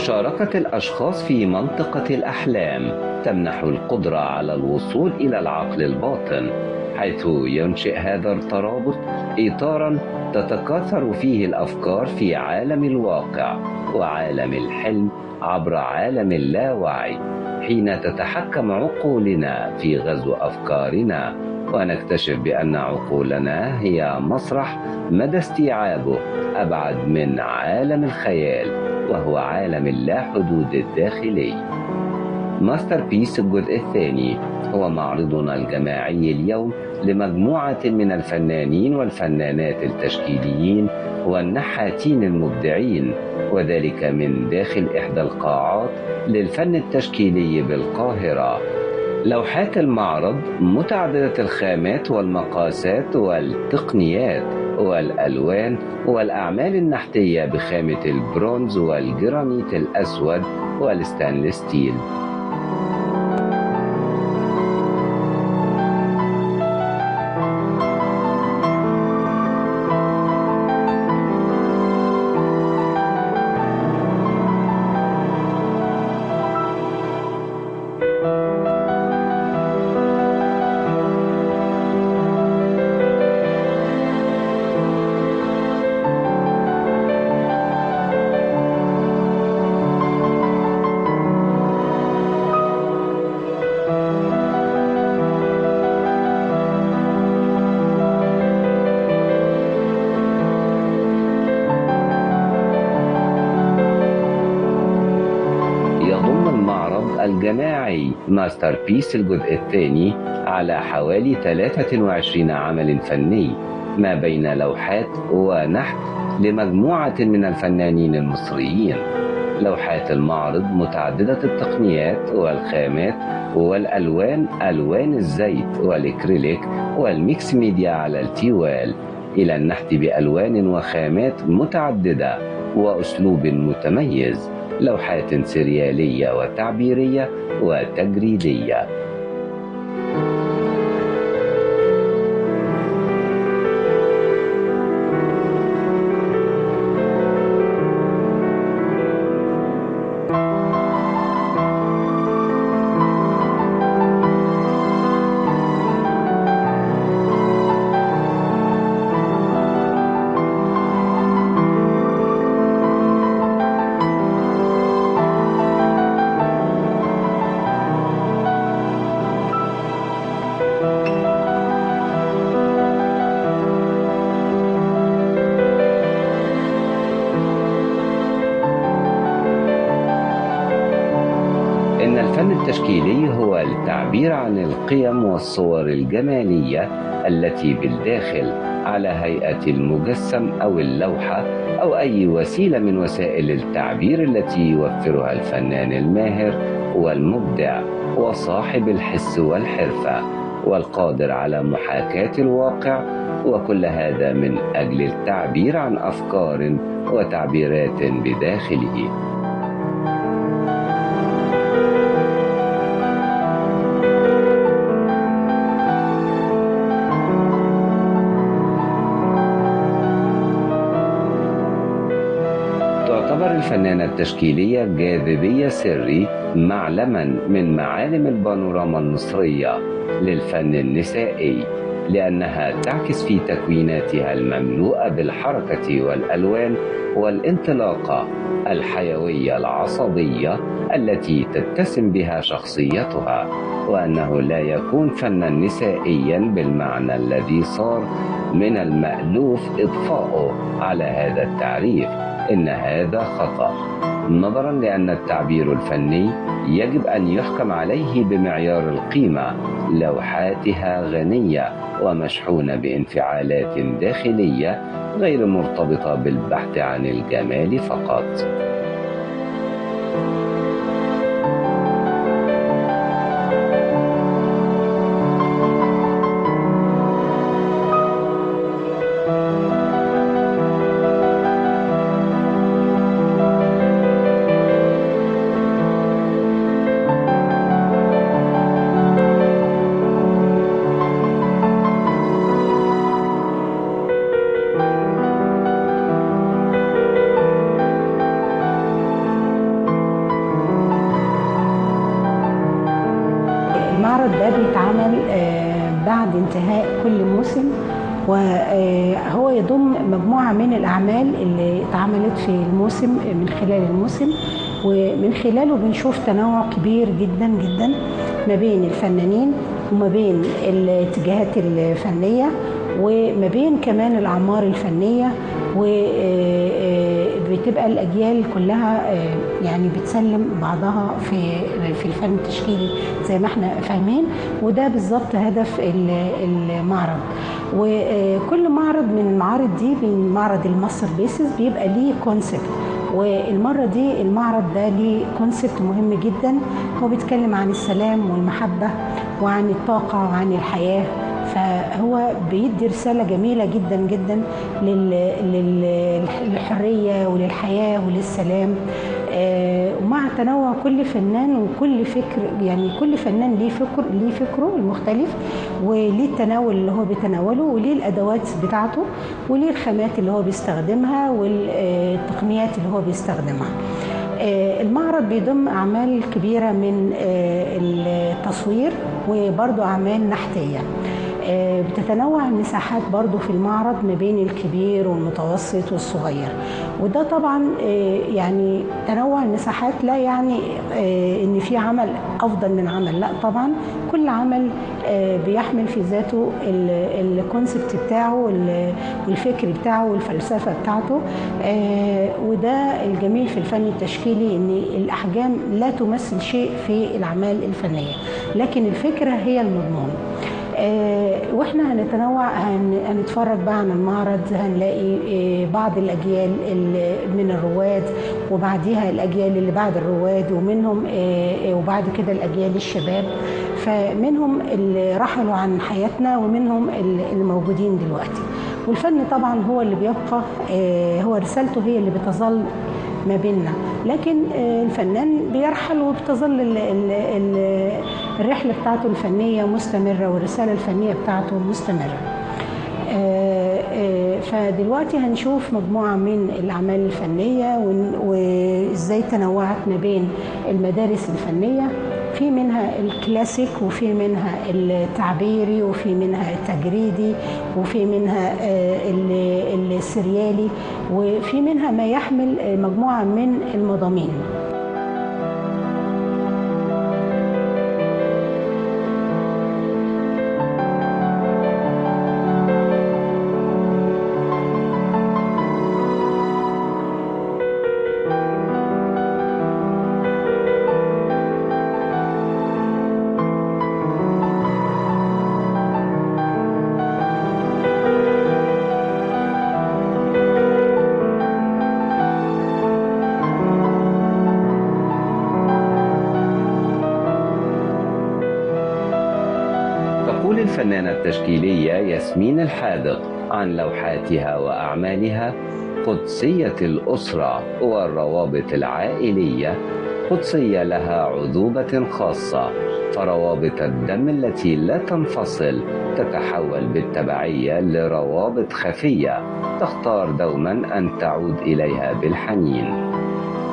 مشاركة الأشخاص في منطقة الأحلام تمنح القدرة على الوصول إلى العقل الباطن، حيث ينشئ هذا الترابط إطاراً تتكاثر فيه الأفكار في عالم الواقع وعالم الحلم عبر عالم اللاوعي، حين تتحكم عقولنا في غزو أفكارنا، ونكتشف بأن عقولنا هي مسرح مدى استيعابه أبعد من عالم الخيال، وهو عالم اللاشحدود الداخلي. ماستر بيس الجزء الثاني هو معرضنا الجماعي اليوم لمجموعة من الفنانين والفنانات التشكيليين والنحاتين المبدعين، وذلك من داخل إحدى القاعات للفن التشكيلي بالقاهرة. لوحات المعرض متعددة الخامات والمقاسات والتقنيات والألوان والأعمال النحتية بخامة البرونز والجرانيت الأسود والستانلس ستيل. الجماعي ماستر بيس الجزء الثاني على حوالي 23 عمل فني ما بين لوحات ونحت لمجموعة من الفنانين المصريين. لوحات المعرض متعددة التقنيات والخامات والألوان، ألوان الزيت والإكريليك والميكس ميديا على التيوال، إلى النحت بألوان وخامات متعددة وأسلوب متميز، لوحات سريالية وتعبيرية وتجريدية. إن الفن التشكيلي هو التعبير عن القيم والصور الجمالية التي بالداخل على هيئة المجسم أو اللوحة أو أي وسيلة من وسائل التعبير التي يوفرها الفنان الماهر والمبدع وصاحب الحس والحرفة والقادر على محاكاة الواقع، وكل هذا من أجل التعبير عن أفكار وتعبيرات بداخله. تعتبر الفنانة التشكيلية جاذبية سري معلما من معالم البانوراما المصرية للفن النسائي، لأنها تعكس في تكويناتها المملوءة بالحركة والألوان والانطلاقة الحيوية العصبية التي تتسم بها شخصيتها، وأنه لا يكون فنا نسائيا بالمعنى الذي صار من المألوف إضفاؤه على هذا التعريف. إن هذا خطأ، نظرا لأن التعبير الفني يجب أن يحكم عليه بمعيار القيمة. لوحاتها غنية ومشحونة بانفعالات داخلية غير مرتبطة بالبحث عن الجمال فقط. بيتعمل بعد انتهاء كل موسم، وهو يضم مجموعة من الأعمال اللي اتعملت في الموسم من خلال الموسم، ومن خلاله بنشوف تنوع كبير جدا جدا ما بين الفنانين وما بين الاتجاهات الفنية وما بين كمان الأعمار الفنية، وبتبقى الأجيال كلها يعني بتسلم بعضها في الفن التشكيلي زي ما احنا فاهمين، وده بالظبط هدف المعرض. وكل معرض من المعارض دي، من معرض الماستر بيسز، بيبقى ليه كونسبت، والمرة دي المعرض ده ليه كونسبت مهم جدا، هو بيتكلم عن السلام والمحبة وعن الطاقة وعن الحياة، فهو بيدي رسالة جميلة جدا جدا للحرية وللحياة وللسلام، ومع تنوع كل فنان وكل فكر، يعني كل فنان ليه فكره المختلف، وليه التناول اللي هو بيتناوله، وليه الأدوات بتاعته، وليه الخامات اللي هو بيستخدمها، والتقنيات اللي هو بيستخدمها. المعرض بيضم أعمال كبيرة من التصوير وبرضو أعمال نحتية. بتتنوع المساحات برضو في المعرض ما بين الكبير والمتوسط والصغير، وده طبعا يعني تنوع المساحات لا يعني ان في عمل افضل من عمل، لا طبعا كل عمل بيحمل في ذاته الكونسبت بتاعه والفكر بتاعه والفلسفة بتاعته، وده الجميل في الفن التشكيلي، ان الاحجام لا تمثل شيء في الاعمال الفنية، لكن الفكرة هي المضمون. واحنا هنتفرج بقى عن المعرض، هنلاقي بعض الاجيال من الرواد، وبعديها الاجيال اللي بعد الرواد، ومنهم وبعد كده الاجيال الشباب، فمنهم اللي رحلوا عن حياتنا ومنهم اللي موجودين دلوقتي. والفن طبعا هو اللي بيبقى، هو رسالته هي اللي بتظل ما بيننا، لكن الفنان بيرحل وبتظل الرحلة بتاعته الفنية مستمرة، والرسالة الفنية بتاعته مستمرة. فدلوقتي هنشوف مجموعة من الأعمال الفنية وإزاي تنوعت ما بين المدارس الفنية، في منها الكلاسيك وفي منها التعبيري وفي منها التجريدي وفي منها السريالي وفي منها ما يحمل مجموعة من المضامين. تقول الفنانة التشكيلية ياسمين الحاذق عن لوحاتها وأعمالها: قدسية الأسرة والروابط العائلية قدسية لها عذوبة خاصة، فروابط الدم التي لا تنفصل تتحول بالتبعية لروابط خفية تختار دوما أن تعود إليها بالحنين.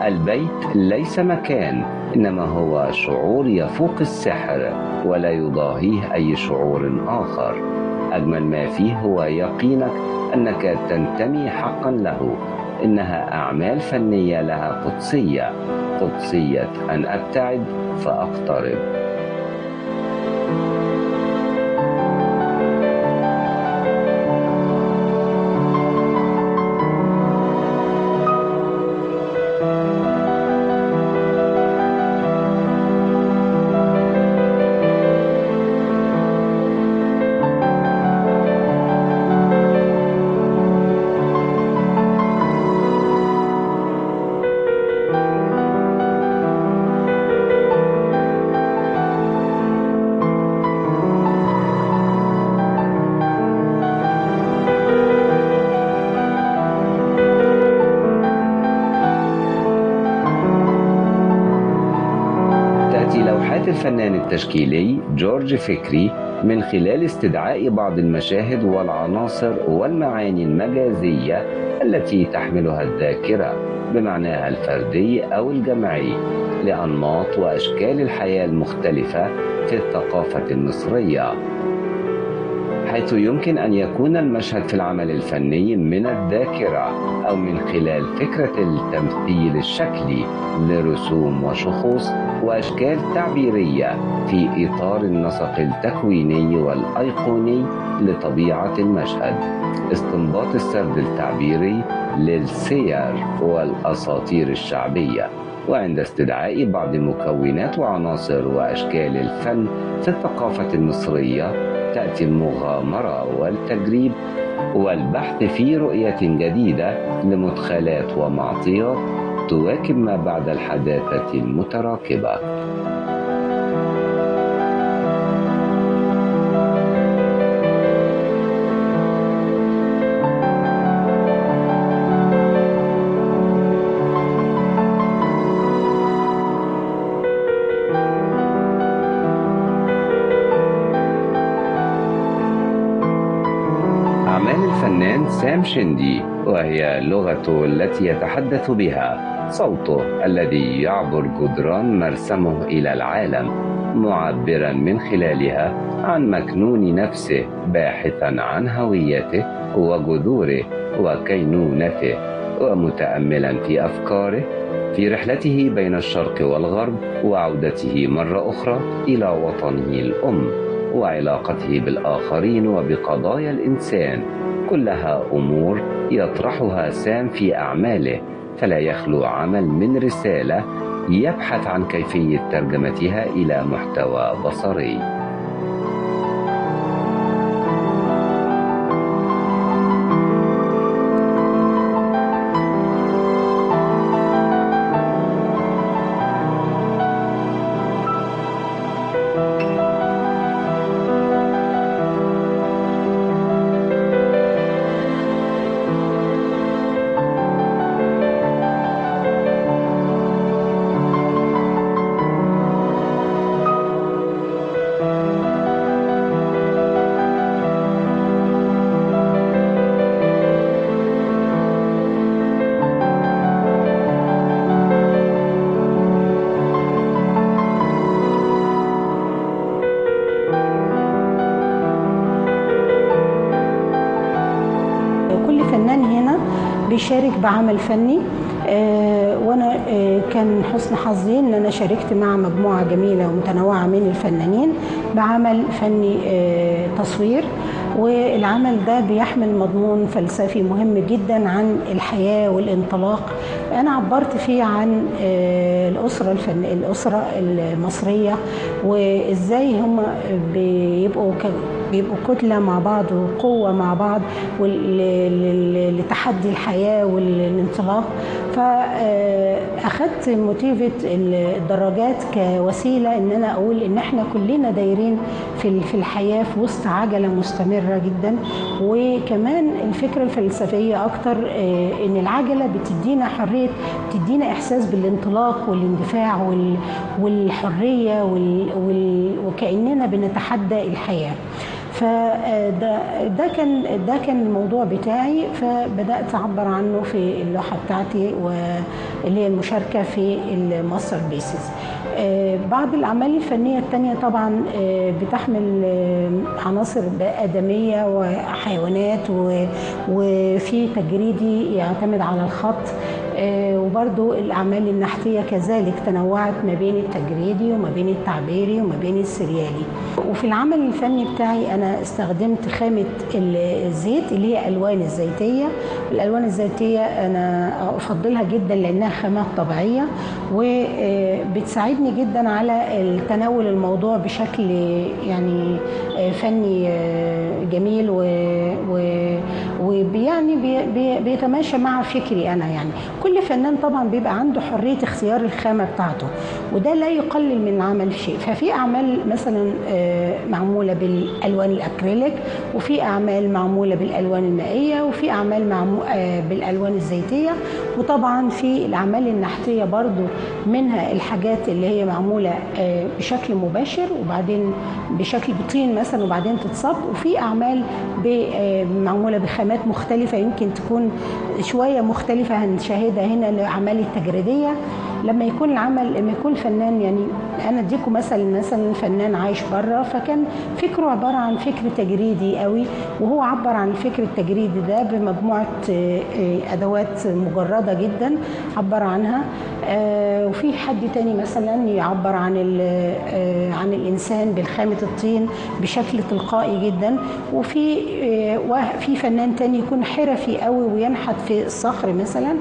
البيت ليس مكان، إنما هو شعور يفوق السحر ولا يضاهيه أي شعور آخر. أجمل ما فيه هو يقينك أنك تنتمي حقا له. إنها أعمال فنية لها قدسية، قدسية أن أبتعد فأقترب. لوحات الفنان التشكيلي جورج فكري من خلال استدعاء بعض المشاهد والعناصر والمعاني المجازية التي تحملها الذاكرة بمعناها الفردي أو الجمعي لأنماط وأشكال الحياة المختلفة في الثقافة المصرية، حيث يمكن أن يكون المشهد في العمل الفني من الذاكرة أو من خلال فكرة التمثيل الشكلي لرسوم وشخوص وأشكال تعبيرية في إطار النسق التكويني والأيقوني لطبيعة المشهد، استنباط السرد التعبيري للسير والأساطير الشعبية، وعند استدعاء بعض مكونات وعناصر وأشكال الفن في الثقافة المصرية تأتي المغامرة والتجريب والبحث في رؤية جديدة لمدخلات ومعطيات تواكب ما بعد الحداثة المتراكبة. أعمال الفنان سام شندي، وهي لغته التي يتحدث بها، صوته الذي يعبر جدران مرسمه إلى العالم، معبرا من خلالها عن مكنون نفسه، باحثا عن هويته وجذوره وكينونته، ومتأملا في أفكاره في رحلته بين الشرق والغرب، وعودته مرة أخرى إلى وطنه الأم، وعلاقته بالآخرين وبقضايا الإنسان، كلها أمور يطرحها سام في أعماله، فلا يخلو عمل من رسالة يبحث عن كيفية ترجمتها إلى محتوى بصري. كل فنان هنا بيشارك بعمل فني، وانا كان حسن حظي ان انا شاركت مع مجموعه جميله ومتنوعه من الفنانين بعمل فني تصوير، والعمل ده بيحمل مضمون فلسفي مهم جدا عن الحياه والانطلاق. انا عبرت فيه عن الاسره المصريه، وازاي هم بيبقوا كتله مع بعض وقوه مع بعض لتحدي الحياه والانطلاق. فاخدت موتيفة الدراجات كوسيله ان انا اقول ان احنا كلنا دايرين في الحياه في وسط عجله مستمره جدا. وكمان الفكره الفلسفيه اكتر ان العجله بتدينا حريه، بتدينا احساس بالانطلاق والاندفاع والحريه وكاننا بنتحدى الحياه. فده كان الموضوع بتاعي، فبدات اعبر عنه في اللوحه بتاعتي واللي هي المشاركه في الماستر بيسز. بعض الاعمال الفنيه الثانيه طبعا بتحمل عناصر ادميه وحيوانات، وفي تجريدي يعتمد على الخط، وبرضو الأعمال النحتية كذلك تنوعت ما بين التجريدي وما بين التعبيري وما بين السريالي. وفي العمل الفني بتاعي أنا استخدمت خامة الزيت اللي هي ألوان الزيتية. الألوان الزيتية أنا أفضلها جدا لأنها خامات طبيعية، وبتساعدني جدا على التناول الموضوع بشكل يعني فني جميل، ويعني بيتماشى مع فكري أنا. يعني كل فنان طبعا بيبقى عنده حرية اختيار الخامة بتاعته، وده لا يقلل من العمل شيء. ففي أعمال مثلا معمولة بالألوان الأكريليك، وفي أعمال معمولة بالألوان المائية، وفي أعمال بالألوان الزيتية، وطبعا في الأعمال النحتية برضو منها الحاجات اللي هي معمولة بشكل مباشر وبعدين بشكل بطين مثلا وبعدين تتصب، وفي أعمال معمولة بخامات مختلفة يمكن تكون شوية مختلفة هنشاهدها هنا، الأعمال التجريدية. لما يكون العمل، لما يكون الفنان، يعني انا اديكم مثلا فنان عايش بره، فكان فكره عباره عن فكر تجريدي قوي، وهو عبر عن الفكر التجريدي ده بمجموعه ادوات مجرده جدا عبر عنها. وفي حد تاني مثلا يعبر عن الانسان بالخامه الطين بشكل تلقائي جدا، وفي فنان تاني يكون حرفي قوي وينحت في الصخر مثلا.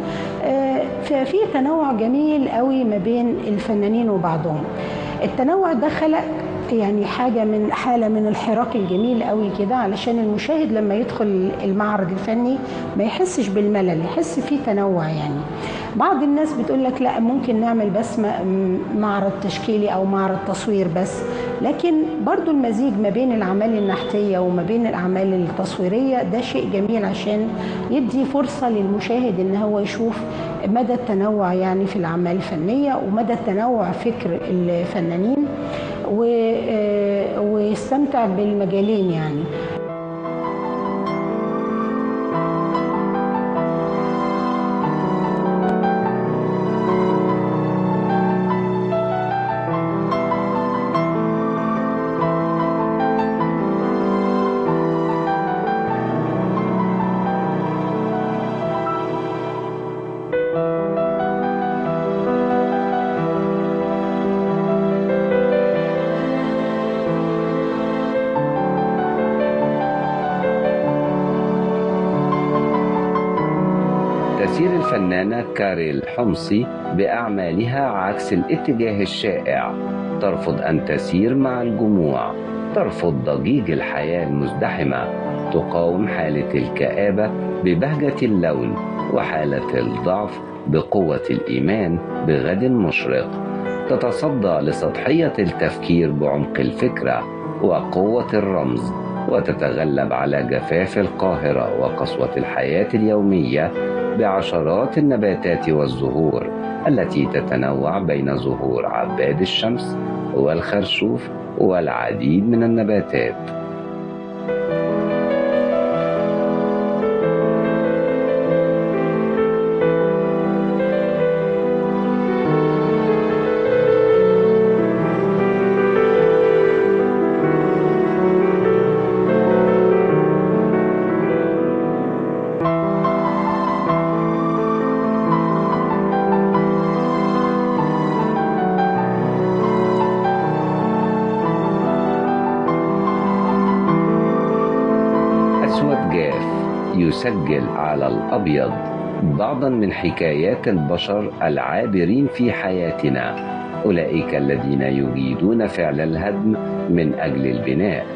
ففي تنوع جميل قوي ما بين الفنانين وبعضهم. التنوع ده خلق يعني حالة من الحراك الجميل قوي كده، علشان المشاهد لما يدخل المعرض الفني ما يحسش بالملل، يحس فيه تنوع. يعني بعض الناس بتقول لك لا، ممكن نعمل بس معرض تشكيلي او معرض تصوير بس، لكن برضو المزيج ما بين الاعمال النحتية وما بين الاعمال التصويرية ده شيء جميل، عشان يدي فرصة للمشاهد ان هو يشوف مدى التنوع يعني في الاعمال الفنية، ومدى تنوع فكر الفنانين، ويستمتع بالمجالين يعني. تسير الفنانة كاريل حمصي بأعمالها عكس الاتجاه الشائع، ترفض أن تسير مع الجموع، ترفض ضجيج الحياة المزدحمة، تقاوم حالة الكآبة ببهجة اللون، وحالة الضعف بقوة الإيمان بغد مشرق، تتصدى لسطحية التفكير بعمق الفكرة وقوة الرمز، وتتغلب على جفاف القاهرة وقسوة الحياة اليومية بعشرات النباتات والزهور التي تتنوع بين زهور عباد الشمس والخرشوف والعديد من النباتات. أسود جاف يسجل على الأبيض بعضا من حكايات البشر العابرين في حياتنا، أولئك الذين يريدون فعل الهدم من أجل البناء،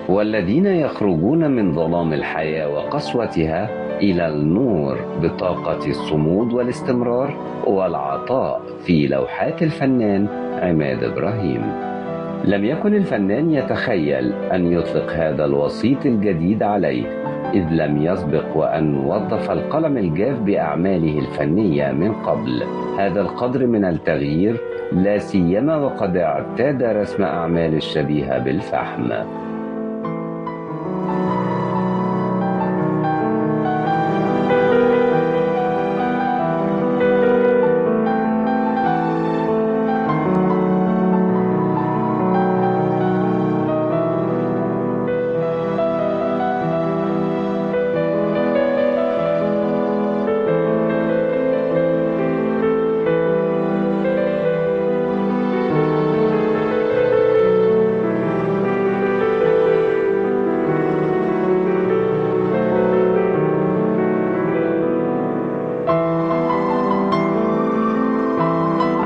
والذين يخرجون من ظلام الحياة وقسوتها إلى النور بطاقة الصمود والاستمرار والعطاء في لوحات الفنان عماد إبراهيم. لم يكن الفنان يتخيل أن يطلق هذا الوسيط الجديد عليه، إذ لم يسبق وأن وظف القلم الجاف بأعماله الفنية من قبل هذا القدر من التغيير، لا سيما وقد اعتاد رسم أعمال الشبيهة بالفحم.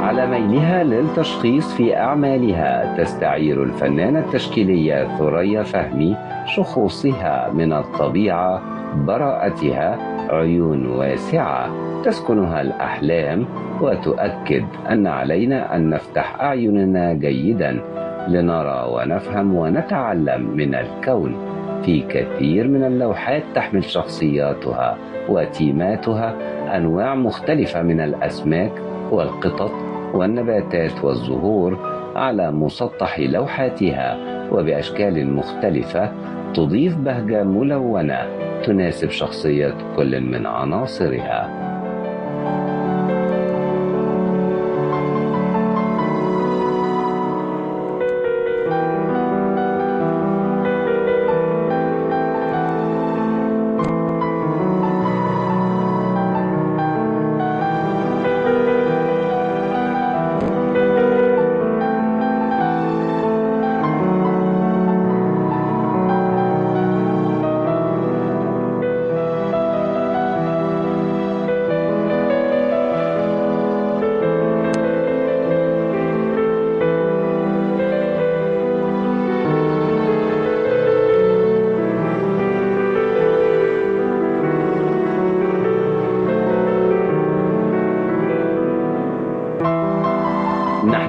على ميلها للتشخيص في أعمالها، تستعير الفنانة التشكيلية ثريا فهمي شخوصها من الطبيعة، براءتها، عيون واسعة تسكنها الأحلام، وتؤكد أن علينا أن نفتح أعيننا جيدا لنرى ونفهم ونتعلم من الكون. في كثير من اللوحات تحمل شخصياتها وتيماتها أنواع مختلفة من الأسماك والقطط والنباتات والزهور على مسطح لوحاتها وبأشكال مختلفة، تضيف بهجة ملونة تناسب شخصية كل من عناصرها.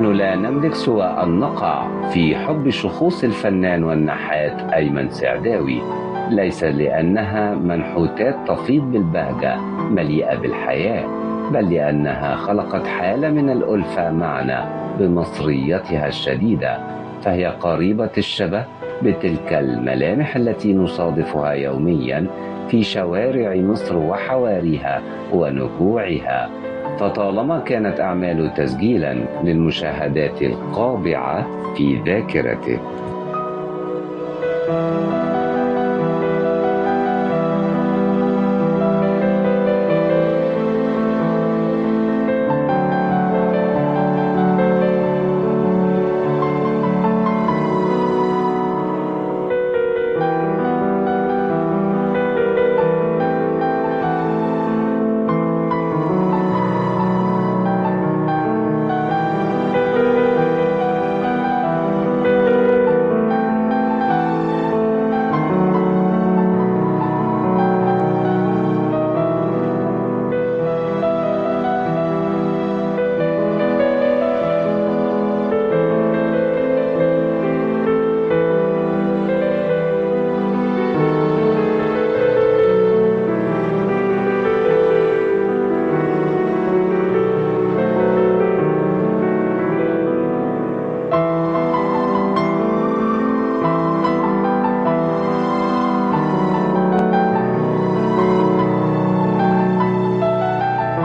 نحن لا نملك سوى أن نقع في حب شخوص الفنان والنحات أيمن سعداوي، ليس لأنها منحوتات تفيض بالبهجة مليئة بالحياة، بل لأنها خلقت حالة من الألفة معنا بمصريتها الشديدة، فهي قريبة الشبه بتلك الملامح التي نصادفها يوميا في شوارع مصر وحواريها ونجوعها. فطالما كانت أعمال تسجيلا للمشاهدات القابعة في ذاكرته.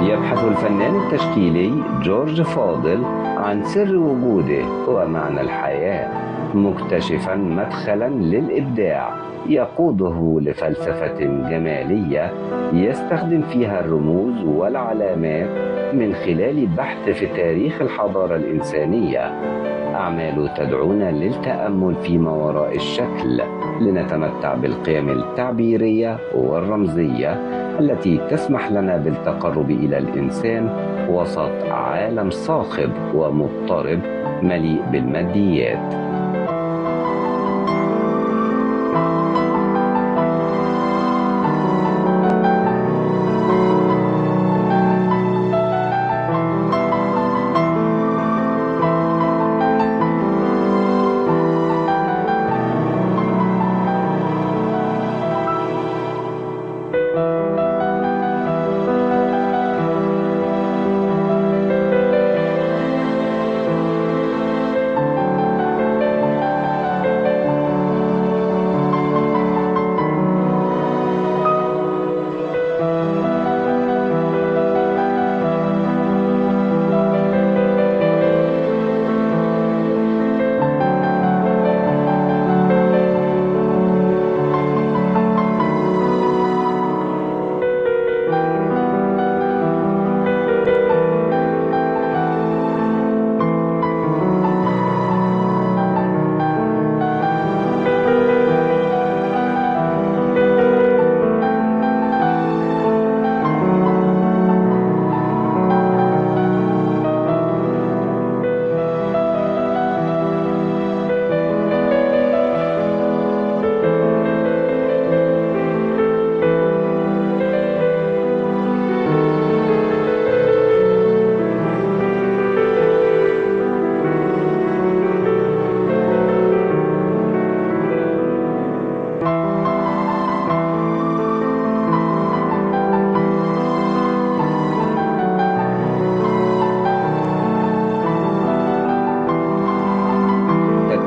يبحث الفنان التشكيلي جورج فاضل عن سر وجوده ومعنى الحياة، مكتشفا مدخلا للإبداع يقوده لفلسفة جمالية يستخدم فيها الرموز والعلامات من خلال بحث في تاريخ الحضارة الإنسانية. أعمال تدعونا للتأمل فيما وراء الشكل لنتمتع بالقيم التعبيرية والرمزية التي تسمح لنا بالتقرب إلى الإنسان وسط عالم صاخب ومضطرب مليء بالماديات.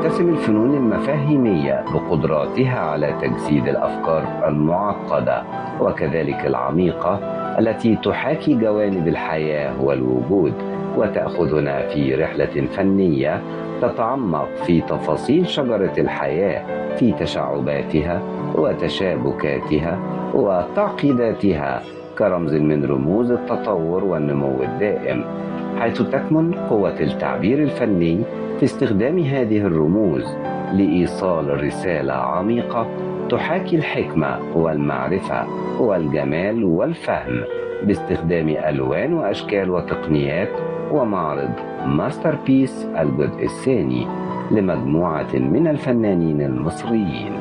تتسم الفنون المفاهيمية بقدراتها على تجسيد الأفكار المعقدة وكذلك العميقة التي تحاكي جوانب الحياة والوجود، وتأخذنا في رحلة فنية تتعمق في تفاصيل شجرة الحياة، في تشعباتها وتشابكاتها وتعقيداتها كرمز من رموز التطور والنمو الدائم، حيث تكمن قوة التعبير الفني في استخدام هذه الرموز لإيصال رسالة عميقة تحاكي الحكمة والمعرفة والجمال والفهم باستخدام ألوان وأشكال وتقنيات. ومعرض ماستر بيس الجزء الثاني لمجموعة من الفنانين المصريين.